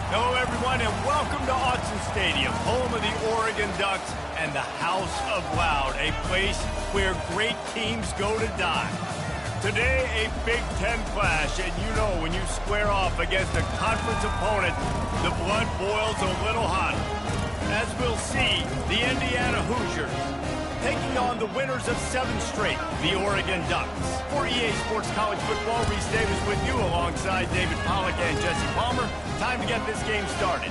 Hello, everyone, and welcome to Autzen Stadium, home of the Oregon Ducks and the House of Loud, a place where great teams go to die. Today, a Big Ten clash, and you know when you square off against a conference opponent, the blood boils a little hotter. As we'll see, the Indiana Hoosiers taking on the winners of 7 straight, the Oregon Ducks. For EA Sports College Football, Reese Davis with you alongside David Pollack and Jesse Palmer. Time to get this game started.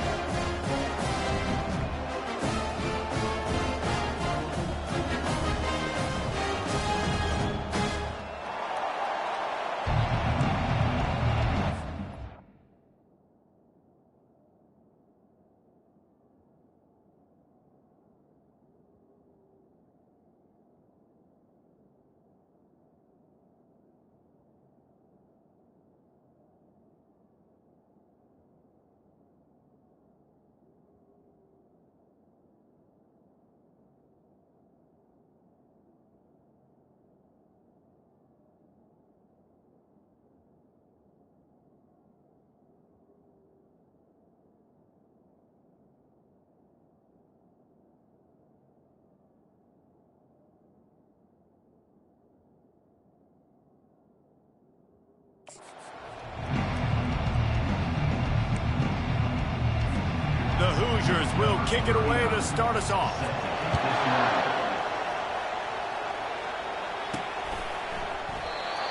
The Hoosiers will kick it away to start us off.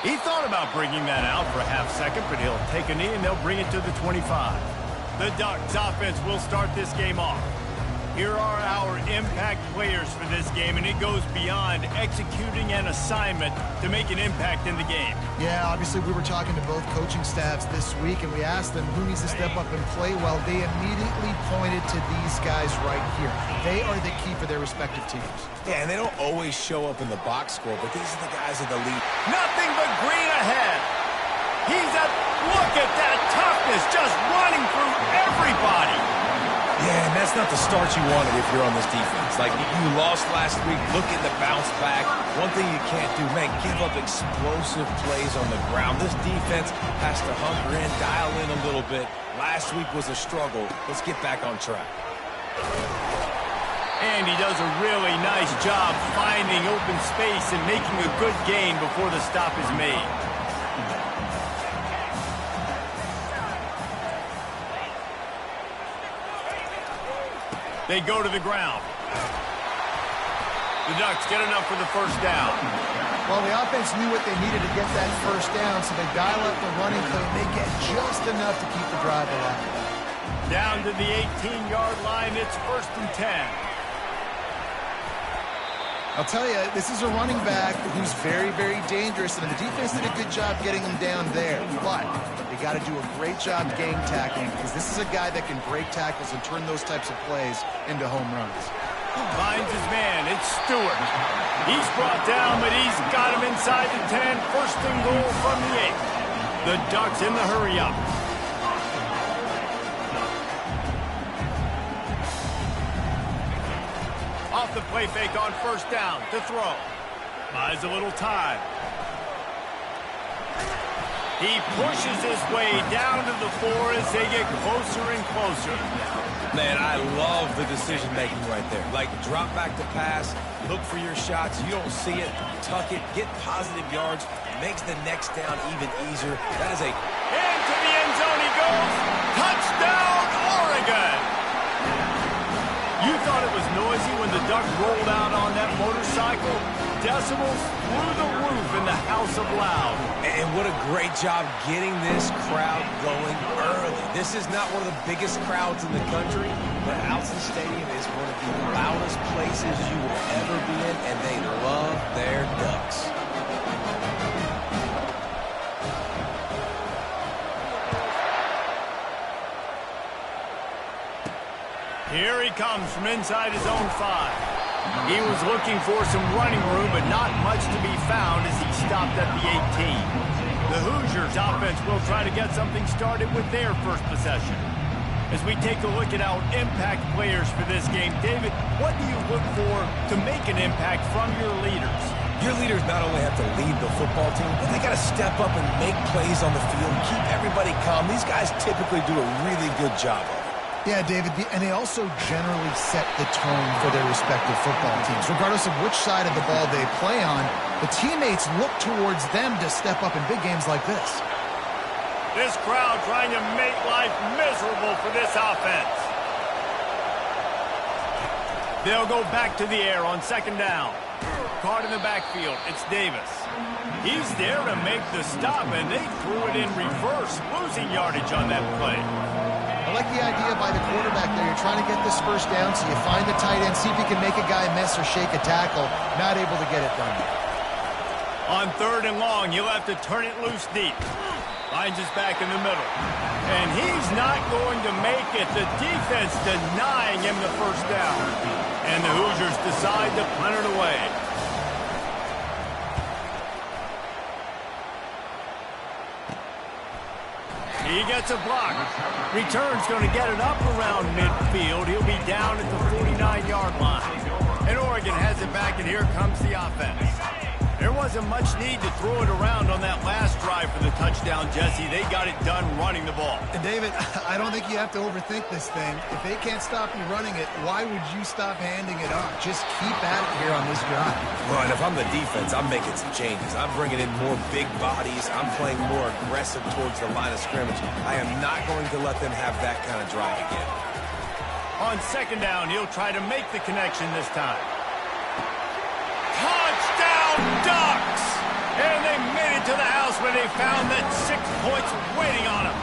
He thought about bringing that out for a half second, but he'll take a knee and they'll bring it to the 25. The Ducks offense will start this game off. Here are our impact players for this game, and it goes beyond executing an assignment to make an impact in the game. Yeah, obviously we were talking to both coaching staffs this week, and we asked them who needs to step up and play well. They immediately pointed to these guys right here. They are the key for their respective teams. Yeah, and they don't always show up in the box score, but these are the guys in the lead. Nothing but green ahead. He's up. Look at that toughness, just running through everybody. Yeah, and that's not the start you wanted if you're on this defense. Like, you lost last week, looking to bounce back. One thing you can't do, man, give up explosive plays on the ground. This defense has to hunker in, dial in a little bit. Last week was a struggle. Let's get back on track. And he does a really nice job finding open space and making a good gain before the stop is made. They go to the ground. The Ducks get enough for the first down. Well, the offense knew what they needed to get that first down, so they dial up the running play, and they get just enough to keep the drive alive. Down to the 18-yard line, it's 1st and 10. I'll tell you, this is a running back who's very, very dangerous, and the defense did a good job getting him down there. But they got to do a great job game tackling, because this is a guy that can break tackles and turn those types of plays into home runs. Finds his man. It's Stewart. He's brought down, but he's got him inside the 10. 1st and goal from the 8. The Ducks in the hurry-up. Off the play fake on 1st down to throw. Buys a little time. He pushes his way down to the 4 as they get closer and closer. Man, I love the decision-making right there. Like, drop back to pass, look for your shots. You don't see it, tuck it, get positive yards. Makes the next down even easier. That is a... Into the end zone he goes. Touchdown, Oregon! You thought it was noisy when the Duck rolled out on that motorcycle? Decibels through the roof in the House of Loud. And what a great job getting this crowd going early. This is not one of the biggest crowds in the country, but Autzen Stadium is one of the loudest places you will ever be in, and they love their Ducks. Here he comes from inside his own 5. He was looking for some running room, but not much to be found as he stopped at the 18. The Hoosiers offense will try to get something started with their first possession. As we take a look at our impact players for this game, David, what do you look for to make an impact from your leaders? Your leaders not only have to lead the football team, but they got to step up and make plays on the field, keep everybody calm. These guys typically do a really good job of it. Yeah, David, and they also generally set the tone for their respective football teams. Regardless of which side of the ball they play on, the teammates look towards them to step up in big games like this. This crowd trying to make life miserable for this offense. They'll go back to the air on second down. Caught in the backfield, it's Davis. He's there to make the stop, and they threw it in reverse, losing yardage on that play. I like the idea by the quarterback there. You're trying to get this first down, so you find the tight end, see if you can make a guy miss or shake a tackle. Not able to get it done. On third and long, you'll have to turn it loose deep. Finds his back in the middle. And he's not going to make it. The defense denying him the first down. And the Hoosiers decide to punt it away. He gets a block. Return's going to get it up around midfield. He'll be down at the 49-yard line. And Oregon has it back, and here comes the offense. There wasn't much need to throw it around on that last drive for the touchdown, Jesse. They got it done running the ball. And David, I don't think you have to overthink this thing. If they can't stop you running it, why would you stop handing it off? Just keep at it here on this drive. Well, and if I'm the defense, I'm making some changes. I'm bringing in more big bodies. I'm playing more aggressive towards the line of scrimmage. I am not going to let them have that kind of drive again. On second down, he'll try to make the connection this time. Touchdown, Ducks! And they made it to the house when they found that 6 points waiting on them.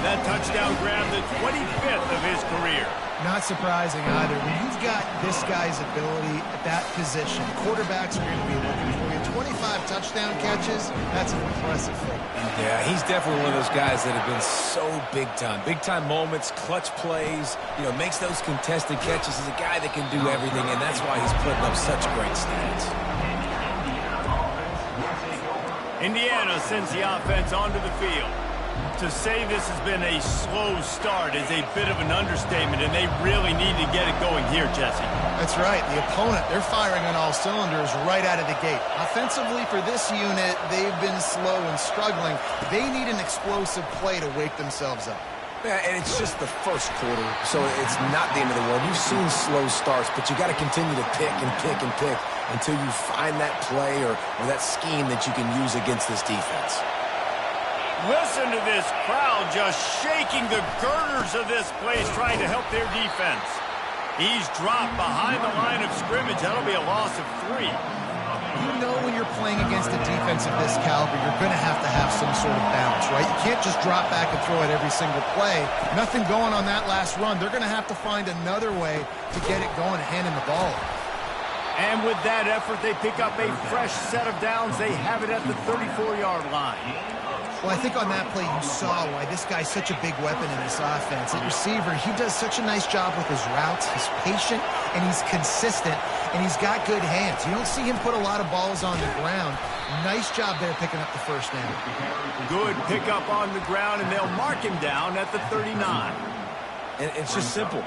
That touchdown grabbed the 25th of his career. Not surprising either. When you've got this guy's ability at that position, quarterbacks are going to be looking for you. 25 touchdown catches, that's an impressive thing. Yeah, he's definitely one of those guys that have been so big time. Big time moments, clutch plays, makes those contested catches. He's a guy that can do everything, and that's why he's putting up such great stats. Indiana sends the offense onto the field. To say this has been a slow start is a bit of an understatement, and they really need to get it going here, Jesse. That's right. The opponent, they're firing on all cylinders right out of the gate. Offensively for this unit, they've been slow and struggling. They need an explosive play to wake themselves up. Yeah, and it's just the first quarter, so it's not the end of the world. You've seen slow starts, but you got to continue to pick and pick and pick until you find that play or that scheme that you can use against this defense. Listen to this crowd just shaking the girders of this place, trying to help their defense. He's dropped behind the line of scrimmage. That'll be a loss of 3. You know when you're playing against a defense of this caliber, you're going to have some sort of balance, right? You can't just drop back and throw it every single play. Nothing going on that last run. They're going to have to find another way to get it going and hand him the ball. And with that effort, they pick up a fresh set of downs. They have it at the 34-yard line. Well, I think on that play you saw why this guy's such a big weapon in this offense. At receiver, he does such a nice job with his routes. He's patient, and he's consistent, and he's got good hands. You don't see him put a lot of balls on the ground. Nice job there picking up the first down. Good pickup on the ground, and they'll mark him down at the 39. And it's just simple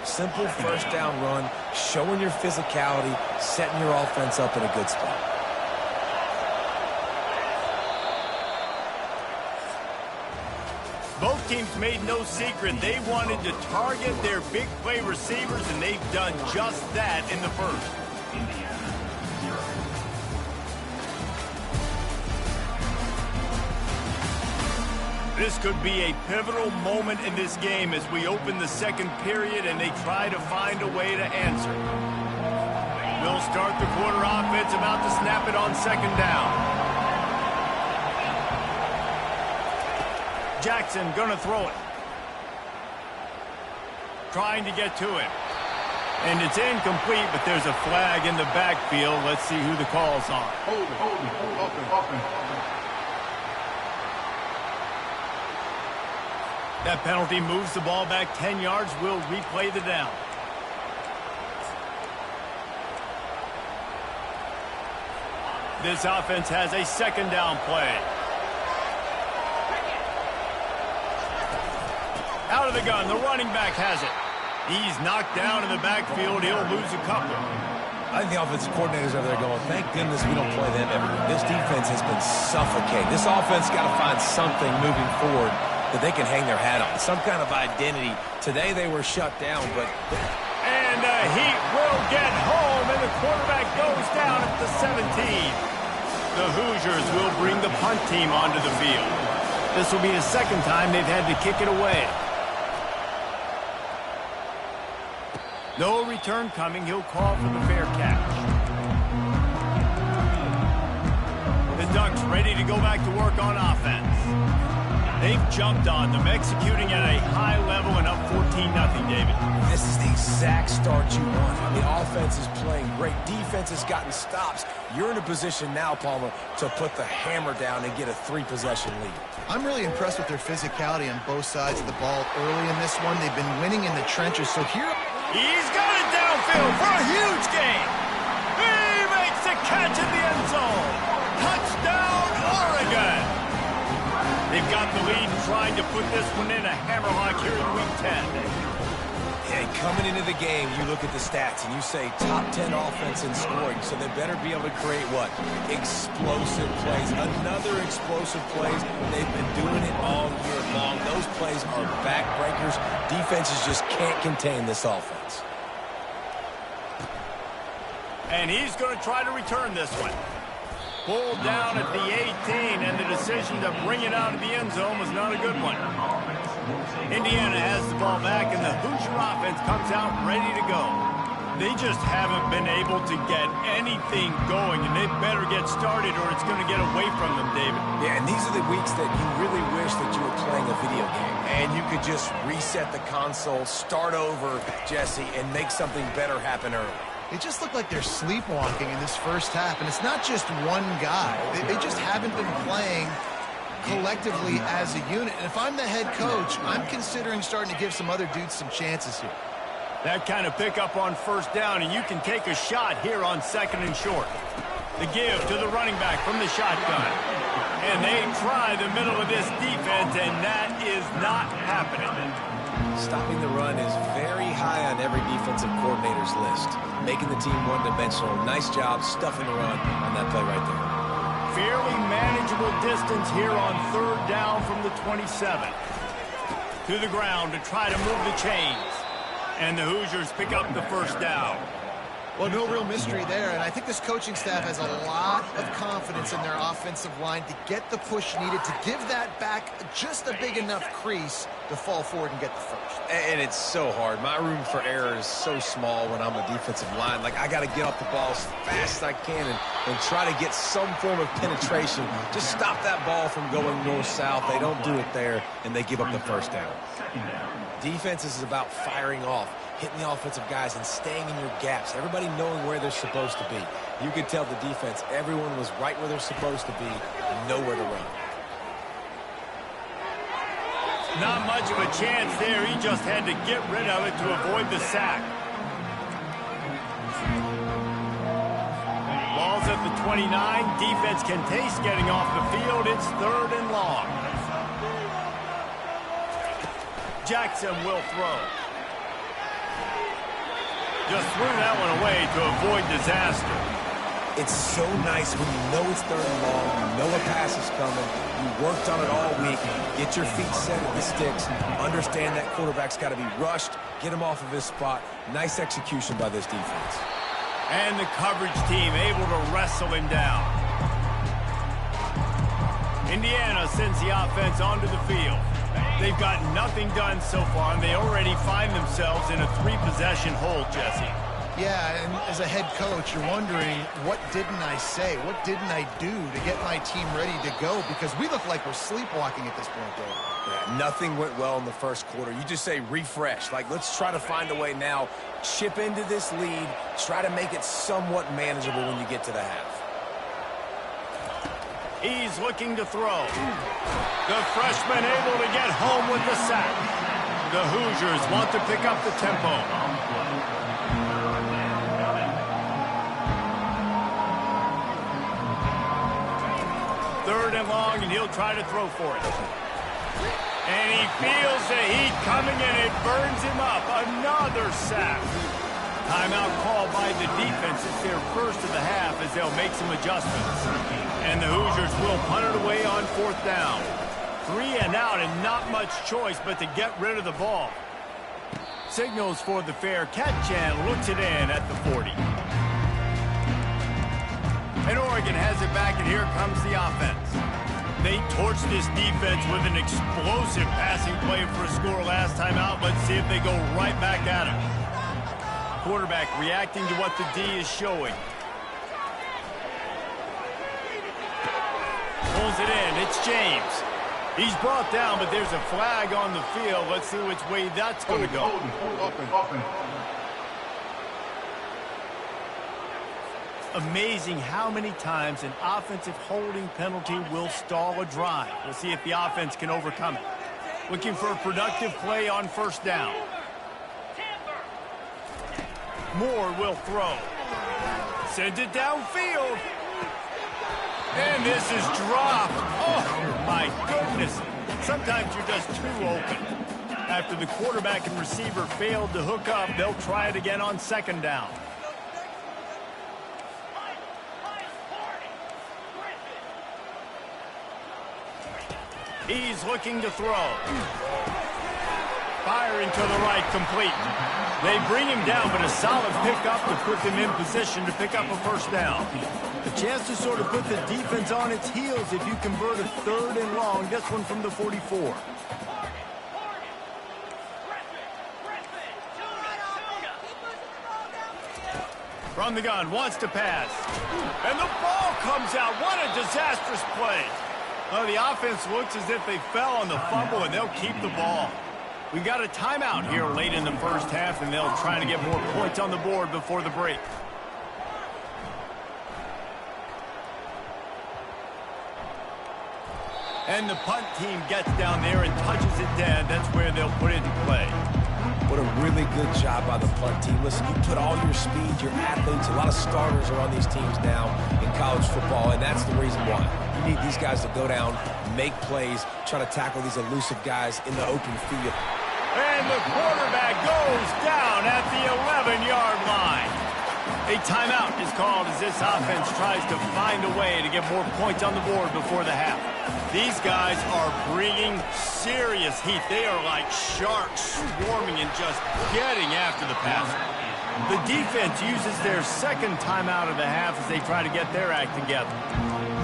first down run, showing your physicality, setting your offense up in a good spot. Both teams made no secret they wanted to target their big play receivers, and they've done just that in the first. This could be a pivotal moment in this game as we open the second period and they try to find a way to answer. We'll start the quarter offense, about to snap it on second down. Jackson gonna throw it. Trying to get to it. And it's incomplete, but there's a flag in the backfield. Let's see who the call's on. Open. That penalty moves the ball back 10 yards. We'll replay the down. This offense has a second down play. Out of the gun, the running back has it. He's knocked down in the backfield. He'll lose a couple. I think the offensive coordinators over there going, thank goodness we don't play them everywhere. This defense has been suffocating. This offense got to find something moving forward that they can hang their hat on, some kind of identity. Today they were shut down, but... And the Heat will get home, and the quarterback goes down at the 17. The Hoosiers will bring the punt team onto the field. This will be the second time they've had to kick it away. No return coming. He'll call for the fair catch. The Ducks ready to go back to work on offense. They've jumped on them, executing at a high level and up 14-0, David. This is the exact start you want. I mean, offense is playing great. Defense has gotten stops. You're in a position now, Palmer, to put the hammer down and get a 3-possession lead. I'm really impressed with their physicality on both sides of the ball early in this one. They've been winning in the trenches, so here... He's got it downfield for a huge gain. He makes the catch in the end zone. Touchdown, Oregon. They've got the lead and trying to put this one in a hammerlock here in Week 10. And coming into the game, you look at the stats and you say top 10 offense in scoring, so they better be able to create what? Explosive plays. Another explosive plays. They've been doing it all year long. Those plays are backbreakers. Defenses just can't contain this offense. And he's going to try to return this one. Pulled down at the 18, and the decision to bring it out of the end zone was not a good one. Indiana has the ball back, and the Hoosier offense comes out ready to go. They just haven't been able to get anything going, and they better get started or it's going to get away from them, David. Yeah, and these are the weeks that you really wish that you were playing a video game, and you could just reset the console, start over, Jesse, and make something better happen early. It just looked like they're sleepwalking in this first half, and it's not just one guy. They just haven't been playing collectively as a unit. And if I'm the head coach, I'm considering starting to give some other dudes some chances here. That kind of pickup on first down, and you can take a shot here on 2nd and short. The give to the running back from the shotgun. And they try the middle of this defense, and that is not happening. Stopping the run is very high on every defensive coordinator's list. Making the team one-dimensional. Nice job stuffing the run on that play right there. Fairly manageable distance here on 3rd down from the 27. To the ground to try to move the chains. And the Hoosiers pick up the first down. Well, no real mystery there, and I think this coaching staff has a lot of confidence in their offensive line to get the push needed to give that back just a big enough crease to fall forward and get the first. And it's so hard. My room for error is so small when I'm a defensive line. Like, I got to get off the ball as fast as I can and try to get some form of penetration. Just stop that ball from going north-south. They don't do it there, and they give up the first down. Defense is about firing off, hitting the offensive guys and staying in your gaps. Everybody knowing where they're supposed to be. You could tell the defense, everyone was right where they're supposed to be, nowhere to run. Not much of a chance there. He just had to get rid of it to avoid the sack. Ball's at the 29. Defense can taste getting off the field. It's 3rd and long. Jackson will throw. Just threw that one away to avoid disaster. It's so nice when you know it's 3rd and long, you know a pass is coming, you worked on it all week, get your feet set at the sticks, understand that quarterback's got to be rushed, get him off of his spot. Nice execution by this defense. And the coverage team able to wrestle him down. Indiana sends the offense onto the field. They've got nothing done so far, and they already find themselves in a 3-possession hole, Jesse. Yeah, and as a head coach, you're wondering, what didn't I say? What didn't I do to get my team ready to go? Because we look like we're sleepwalking at this point, Dave. Yeah, nothing went well in the first quarter. You just say refresh. Like, let's try to find a way now. Chip into this lead. Try to make it somewhat manageable when you get to the half. He's looking to throw. The freshman able to get home with the sack. The Hoosiers want to pick up the tempo. Third and long, and he'll try to throw for it. And he feels the heat coming, and it burns him up. Another sack. Timeout called by the defense. It's their first of the half as they'll make some adjustments. And the Hoosiers will punt it away on 4th down. 3 and out and not much choice but to get rid of the ball. Signals for the fair catch and looks it in at the 40. And Oregon has it back, and here comes the offense. They torched this defense with an explosive passing play for a score last time out. Let's see if they go right back at him. Quarterback reacting to what the D is showing. Pulls it in. It's James. He's brought down, but there's a flag on the field. Let's see which way that's going to go. Open. Amazing how many times an offensive holding penalty will stall a drive. We'll see if the offense can overcome it. Looking for a productive play on first down. Moore will throw. Sends it downfield. And this is dropped. Oh, my goodness. Sometimes you're just too open. After the quarterback and receiver failed to hook up, they'll try it again on second down. He's looking to throw. Firing to the right, complete. They bring him down, but a solid pickup to put them in position to pick up a first down. A chance to sort of put the defense on its heels if you convert a 3rd and long. This one from the 44. From the gun, wants to pass. And the ball comes out. What a disastrous play. Well, the offense looks as if they fell on the fumble, and they'll keep the ball. We've got a timeout here late in the first half, and they'll try to get more points on the board before the break. And the punt team gets down there and touches it dead. That's where they'll put it into play. What a really good job by the punt team. Listen, you put all your speed, your athletes, a lot of starters are on these teams now in college football, and that's the reason why. You need these guys to go down, make plays, try to tackle these elusive guys in the open field. And the quarterback goes down at the 11-yard line. A timeout is called as this offense tries to find a way to get more points on the board before the half. These guys are bringing serious heat. They are like sharks swarming and just getting after the passer. The defense uses their second timeout of the half as they try to get their act together.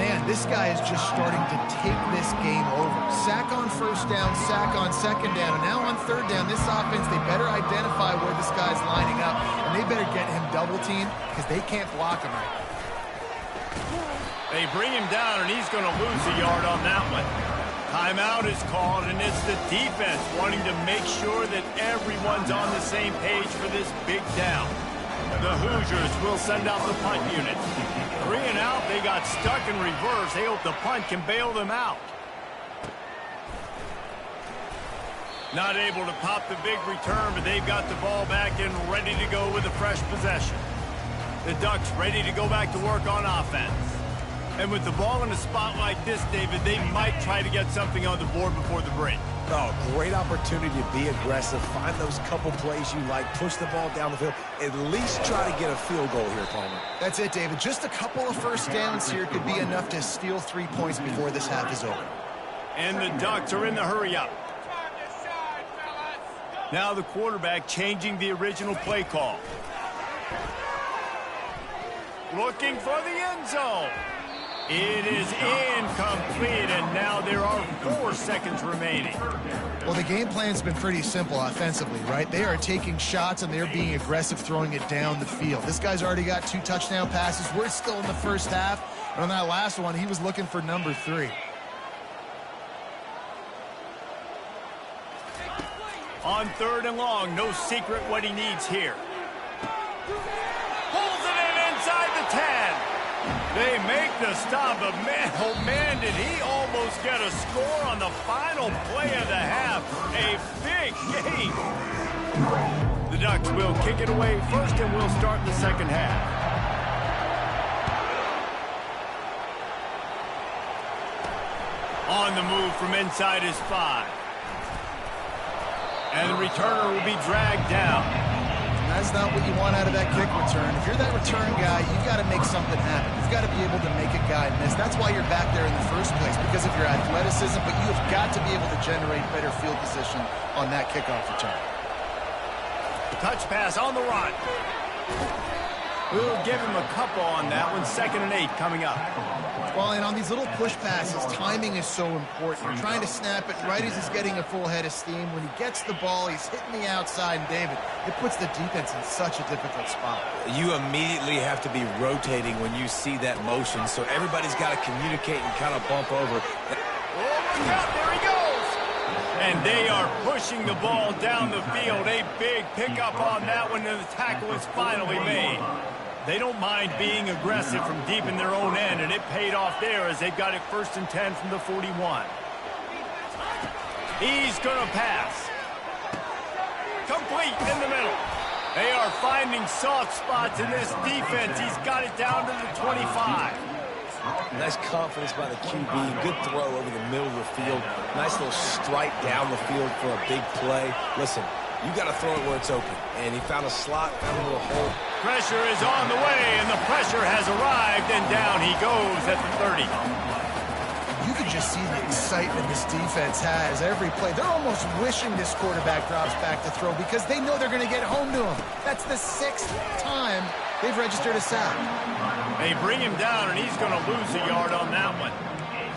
Man, this guy is just starting to take this game over. Sack on first down, sack on second down, and now on third down, this offense, they better identify where this guy's lining up, and they better get him double-teamed because they can't block him right now. They bring him down, and he's going to lose a yard on that one. Timeout is called, and it's the defense wanting to make sure that everyone's on the same page for this big down. The Hoosiers will send out the punt unit. 3 and out, they got stuck in reverse. They hope the punt can bail them out. Not able to pop the big return, but they've got the ball back and ready to go with a fresh possession. The Ducks ready to go back to work on offense. And with the ball in a spot like this, David, they might try to get something on the board before the break. Oh, great opportunity to be aggressive, find those couple plays you like, push the ball down the field, at least try to get a field goal here, Palmer. That's it, David. Just a couple of first downs here could be enough to steal 3 points before this half is over. And the Ducks are in the hurry-up. Now the quarterback changing the original play call. Looking for the end zone. It is incomplete, and now there are 4 seconds remaining. Well, the game plan's been pretty simple offensively, right? They are taking shots, and they're being aggressive, throwing it down the field. This guy's already got 2 touchdown passes. We're still in the first half, and on that last one, he was looking for number 3. On 3rd and long, no secret what he needs here. Pulls it in inside the 10. They make the stop, but man, oh man, did he almost get a score on the final play of the half. A big game. The Ducks will kick it away first, and we'll start the second half. On the move from inside his 5. And the returner will be dragged down. That's not what you want out of that kick return. If you're that return guy, you've got to make something happen. You've got to be able to make a guy miss. That's why you're back there in the first place, because of your athleticism, but you have got to be able to generate better field position on that kickoff return. Touch pass on the run. We'll give him a couple on that one. 2nd and 8 coming up. Well, and on these little push passes, timing is so important. You're trying to snap it right as he's getting a full head of steam. When he gets the ball, he's hitting the outside, and David, it puts the defense in such a difficult spot. You immediately have to be rotating when you see that motion, so everybody's got to communicate and kind of bump over. Oh, look out, there he goes! And they are pushing the ball down the field. A big pickup on that one, and the tackle is finally made. They don't mind being aggressive from deep in their own end, and it paid off there as they've got it 1st and 10 from the 41. He's going to pass. Complete in the middle. They are finding soft spots in this defense. He's got it down to the 25. Nice confidence by the QB. Good throw over the middle of the field. Nice little strike down the field for a big play. Listen, you got to throw it where it's open. And he found a slot, found a little hole. Pressure is on the way, and the pressure has arrived, and down he goes at the 30. You can just see the excitement this defense has every play. They're almost wishing this quarterback drops back to throw because they know they're going to get home to him. That's the 6th time they've registered a sack. They bring him down, and he's going to lose a yard on that one.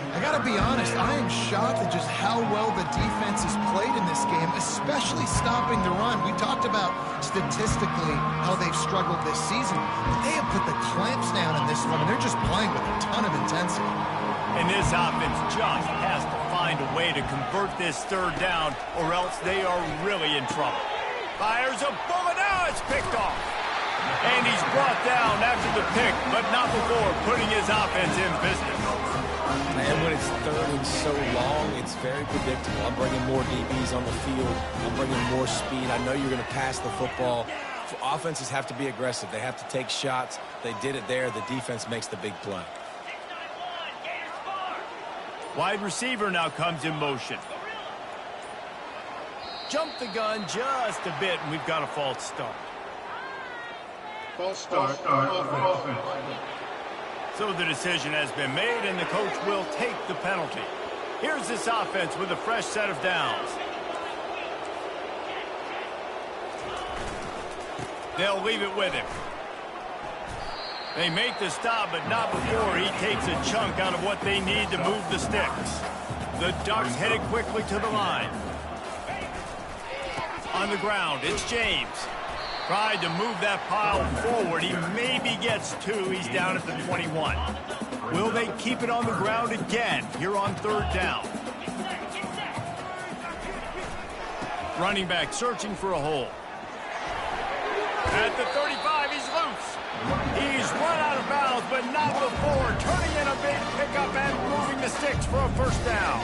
I got to be honest, I am shocked at just how well the defense has played in this game, especially stopping the run. We talked about statistically how they've struggled this season, but they have put the clamps down in this one, and they're just playing with a ton of intensity. And this offense just has to find a way to convert this 3rd down, or else they are really in trouble. Fires a bullet. Now it's picked off. And he's brought down after the pick, but not before putting his offense in business. And when it's 3rd and so long, it's very predictable. I'm bringing more DBs on the field. I'm bringing more speed. I know you're going to pass the football. Offenses have to be aggressive. They have to take shots. They did it there. The defense makes the big play. Wide receiver now comes in motion. Jump the gun just a bit, and we've got a false start. False start offense. So the decision has been made, and the coach will take the penalty. Here's this offense with a fresh set of downs. They'll leave it with him. They make the stop, but not before he takes a chunk out of what they need to move the sticks. The Ducks headed quickly to the line. On the ground, it's James. Tried to move that pile forward. He maybe gets 2. He's down at the 21. Will they keep it on the ground again here on 3rd down? Running back searching for a hole. At the 35, he's loose. He's run out of bounds, but not before turning in a big pickup and moving the sticks for a 1st down.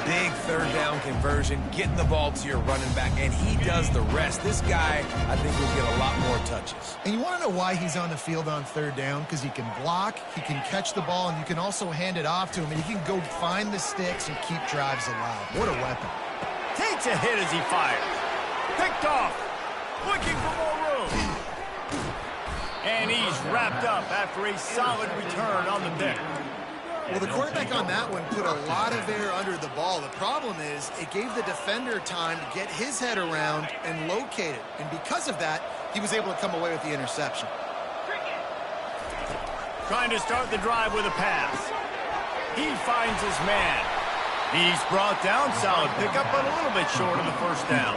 Big 3rd down conversion, getting the ball to your running back, and he does the rest. This guy, I think, will get a lot more touches. And you want to know why he's on the field on 3rd down? Because he can block, he can catch the ball, and you can also hand it off to him, and he can go find the sticks and keep drives alive. What a weapon. Takes a hit as he fires. Picked off. Looking for more room. And he's wrapped up after a solid return on the pick. Well, the quarterback on that one put a lot of air under the ball. The problem is it gave the defender time to get his head around and locate it. And because of that, he was able to come away with the interception. Trying to start the drive with a pass. He finds his man. He's brought down, solid pickup, but a little bit short of the 1st down.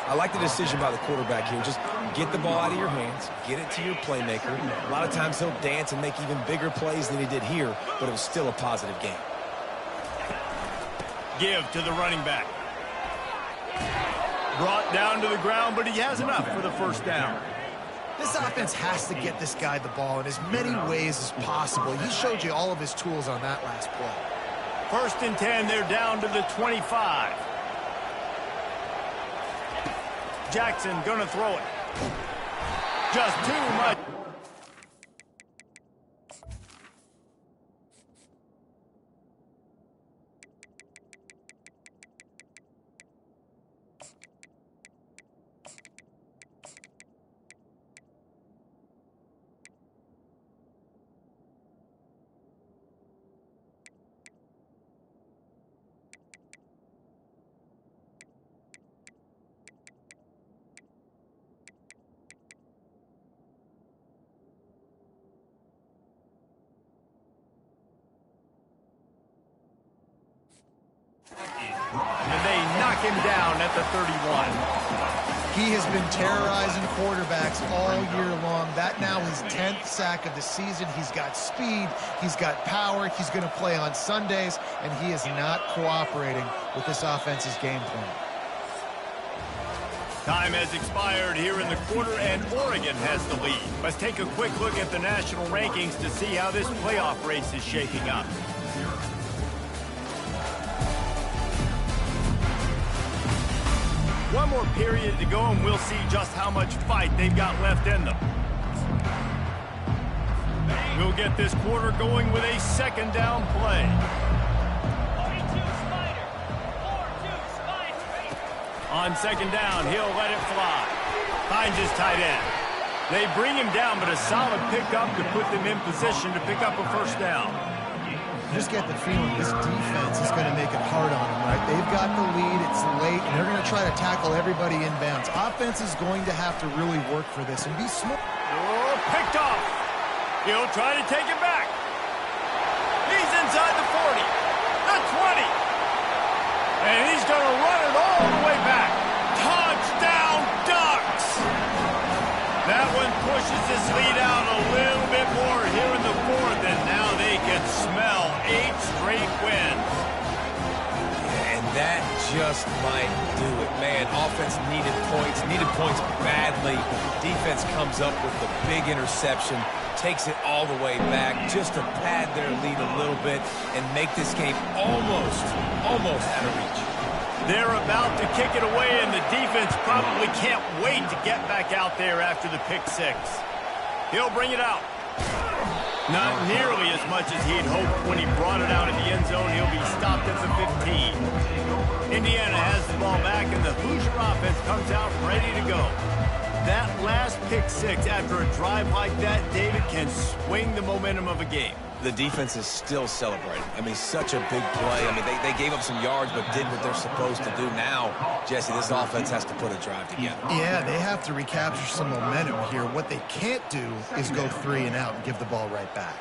I like the decision by the quarterback here. Just get the ball out of your hands, get it to your playmaker. A lot of times he'll dance and make even bigger plays than he did here, but it was still a positive game. Give to the running back. Brought down to the ground, but he has enough for the 1st down. This offense has to get this guy the ball in as many ways as possible. He showed you all of his tools on that last play. 1st and 10, they're down to the 25. Jackson gonna throw it. Just too much. knock him down at the 31. He has been terrorizing quarterbacks all year long. That now his 10th sack of the season. He's got speed, he's got power, he's going to play on Sundays, and he is not cooperating with this offense's game plan. Time has expired here in the quarter, and Oregon has the lead. Let's take a quick look at the national rankings to see how this playoff race is shaping up. One more period to go, and we'll see just how much fight they've got left in them. We'll get this quarter going with a second down play. On second down, he'll let it fly. Finds his tight end. They bring him down, but a solid pickup to put them in position to pick up a first down. You just get the feeling this defense is going to make it hard on them, right? They've got the lead, it's late, and they're going to try to tackle everybody inbounds. Offense is going to have to really work for this and be smart. Oh, picked off. He'll try to take it back. He's inside the 40, the 20. And he's going to run it all the way back. Touchdown, Ducks! That one pushes this lead out a little bit more here in the fourth, and now they can smell 8 straight wins. And that just might do it. Man, offense needed points badly. Defense comes up with the big interception, takes it all the way back just to pad their lead a little bit and make this game almost out of reach. They're about to kick it away, and the defense probably can't wait to get back out there after the pick six. He'll bring it out. Not nearly as much as he'd hoped when he brought it out in the end zone. He'll be stopped at the 15. Indiana has the ball back, and the Hoosier offense comes out ready to go. That last pick six after a drive like that, David, can swing the momentum of a game. The defense is still celebrating. I mean, such a big play. I mean, they gave up some yards but did what they're supposed to do. Now, Jesse, this offense has to put a drive together. Yeah, they have to recapture some momentum here. What they can't do is go 3 and out and give the ball right back.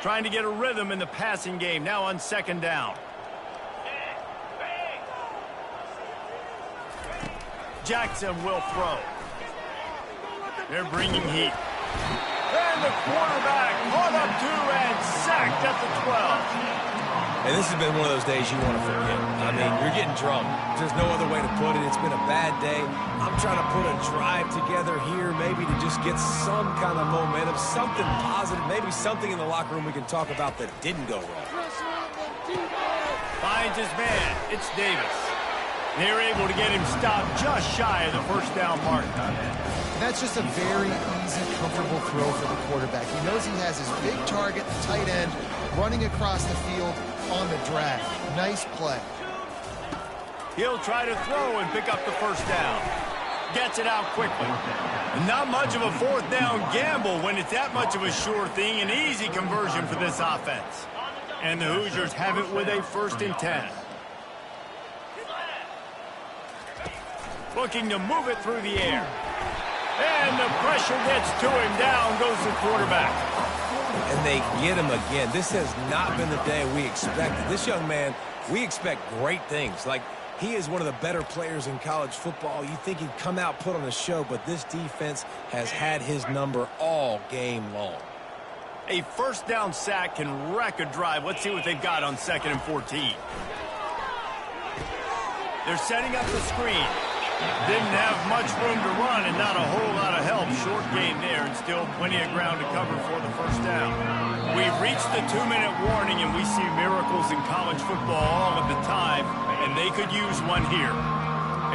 Trying to get a rhythm in the passing game, now on second down. Jackson will throw. They're bringing heat. And the quarterback caught up 2 and sacked at the 12. And this has been one of those days you want to forget. I mean, you're getting drunk. There's no other way to put it. It's been a bad day. I'm trying to put a drive together here, maybe to just get some kind of momentum, something positive, maybe something in the locker room we can talk about that didn't go wrong. Finds his man. It's Davis. They're able to get him stopped just shy of the first down mark. That's just a very easy, comfortable throw for the quarterback. He knows he has his big target, the tight end, running across the field on the drag. Nice play. He'll try to throw and pick up the first down. Gets it out quickly. Not much of a fourth down gamble when it's that much of a sure thing. An easy conversion for this offense. And the Hoosiers have it with a 1st and 10. Looking to move it through the air. And the pressure gets to him. Down goes the quarterback. And they get him again. This has not been the day we expected. This young man, we expect great things. Like, he is one of the better players in college football. You think he'd come out, put on a show, but this defense has had his number all game long. A first down sack can wreck a drive. Let's see what they've got on 2nd and 14. They're setting up the screen. Didn't have much room to run and not a whole lot of help. Short game there and still plenty of ground to cover for the first down. We've reached the 2-minute warning, and we see miracles in college football all of the time, and they could use one here.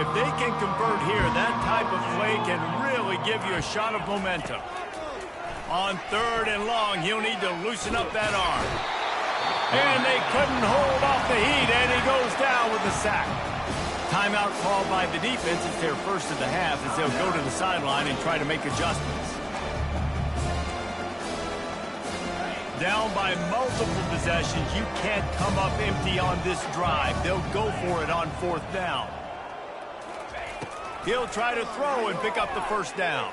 If they can convert here, that type of play can really give you a shot of momentum. On 3rd and long, he'll need to loosen up that arm. And they couldn't hold off the heat, and he goes down with the sack. Timeout called by the defense. It's their first of the half as they'll go to the sideline and try to make adjustments. Down by multiple possessions, you can't come up empty on this drive. They'll go for it on 4th down. He'll try to throw and pick up the first down.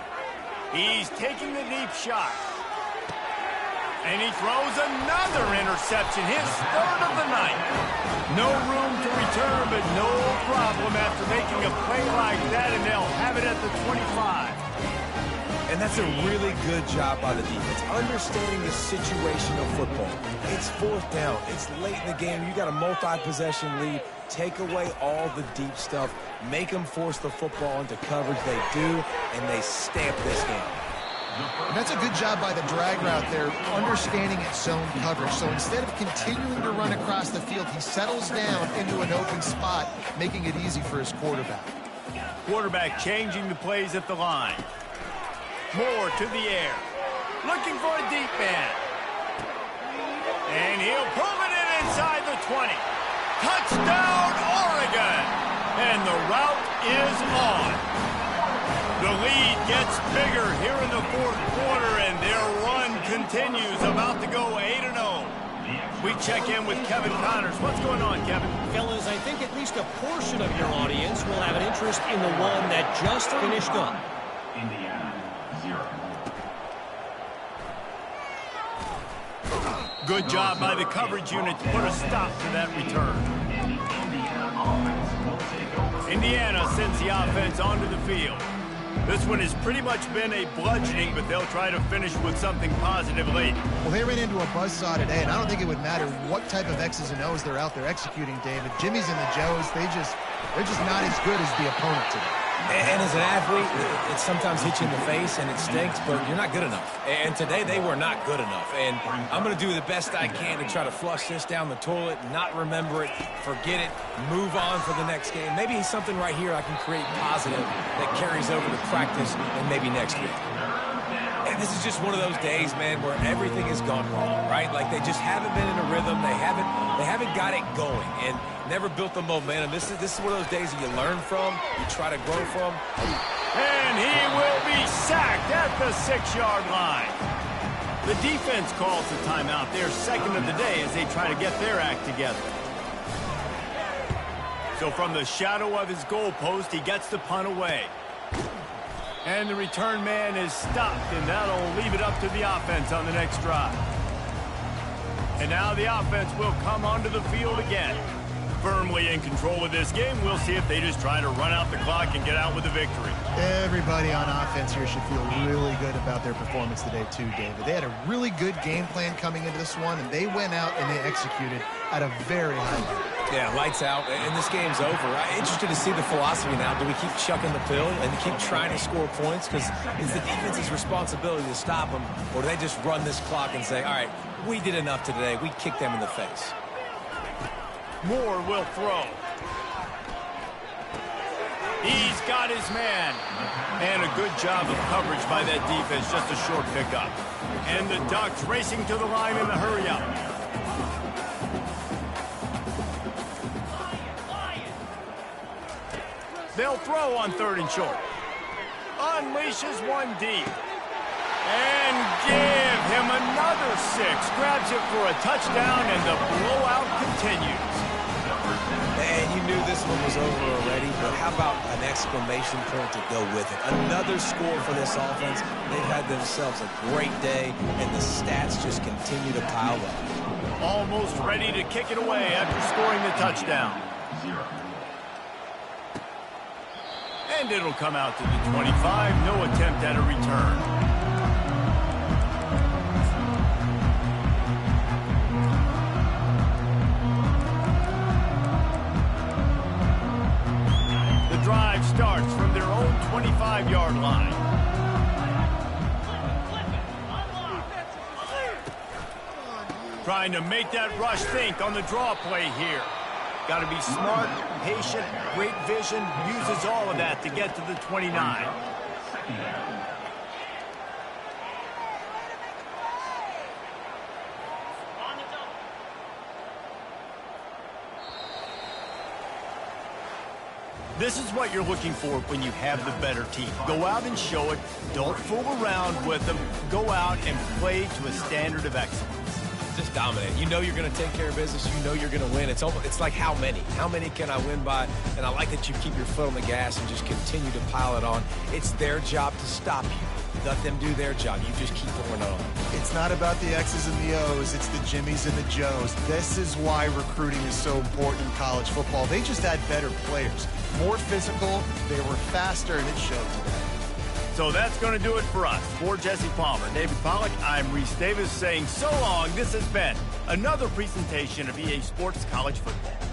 He's taking the deep shot. And he throws another interception, his third of the night. No room to return, but no problem after making a play like that, and they'll have it at the 25. And that's a really good job by the defense, understanding the situation of football. It's fourth down. It's late in the game. You got a multi-possession lead. Take away all the deep stuff. Make them force the football into coverage. They do, and they stamp this game. And that's a good job by the drag route there, understanding its zone coverage. So instead of continuing to run across the field, he settles down into an open spot, making it easy for his quarterback. Quarterback changing the plays at the line. Moore to the air. Looking for a deep man. And he'll pull it in inside the 20. Touchdown, Oregon! And the route is on. The lead gets bigger here in the fourth quarter, and their run continues, about to go 8-0. We check in with Kevin Connors. What's going on, Kevin? Fellas, I think at least a portion of your audience will have an interest in the one that just finished up. Indiana, 0. Good job by the coverage unit to put a stop to that return. Indiana sends the offense onto the field. This one has pretty much been a bludgeoning, but they'll try to finish with something positive late. Well, they ran into a buzzsaw today, and I don't think it would matter what type of X's and O's they're out there executing, David. Jimmy's and the Joes, they're just not as good as the opponent today. And as an athlete, it sometimes hits you in the face, and it stinks, but you're not good enough. And today, they were not good enough. And I'm going to do the best I can to try to flush this down the toilet, not remember it, forget it, move on for the next game. Maybe something right here I can create positive that carries over to practice and maybe next week. And this is just one of those days, man, where everything has gone wrong, right? Like they just haven't been in a rhythm. They haven't got it going and never built the momentum. This is one of those days that you learn from, you try to grow from. And he will be sacked at the 6-yard line. The defense calls the timeout. Their second of the day as they try to get their act together. So from the shadow of his goalpost, he gets the punt away. And the return man is stopped, and that'll leave it up to the offense on the next drive. And now the offense will come onto the field again. Firmly in control of this game. We'll see if they just try to run out the clock and get out with a victory. Everybody on offense here should feel really good about their performance today too, David. They had a really good game plan coming into this one, and they went out and they executed at a very high level. Yeah, lights out, and this game's over. I'm interested to see the philosophy now. Do we keep chucking the pill and keep trying to score points? Because it's the defense's responsibility to stop them, or do they just run this clock and say, all right, we did enough today. We kicked them in the face. Moore will throw. He's got his man. And a good job of coverage by that defense. Just a short pickup. And the Ducks racing to the line in the hurry-up. They'll throw on 3rd and short. Unleashes one deep. And give him another 6. Grabs it for a touchdown, and the blowout continues. And you knew this one was over already, but how about an exclamation point to go with it? Another score for this offense. They've had themselves a great day, and the stats just continue to pile up. Almost ready to kick it away after scoring the touchdown. And it'll come out to the 25. No attempt at a return. Drive starts from their own 25-yard line. Trying to make that rush think on the draw play here. Got to be smart, patient, great vision, uses all of that to get to the 29. This is what you're looking for when you have the better team. Go out and show it. Don't fool around with them. Go out and play to a standard of excellence. Just dominate. You know you're going to take care of business. You know you're going to win. It's like how many? How many can I win by? And I like that you keep your foot on the gas and just continue to pile it on. It's their job to stop you. Let them do their job. You just keep going on. It's not about the X's and the O's. It's the Jimmies and the Joes. This is why recruiting is so important in college football. They just had better players. More physical, they were faster, and it showed today. So that's going to do it for us. For Jesse Palmer, David Pollack, I'm Reese Davis saying so long. This has been another presentation of EA Sports College Football.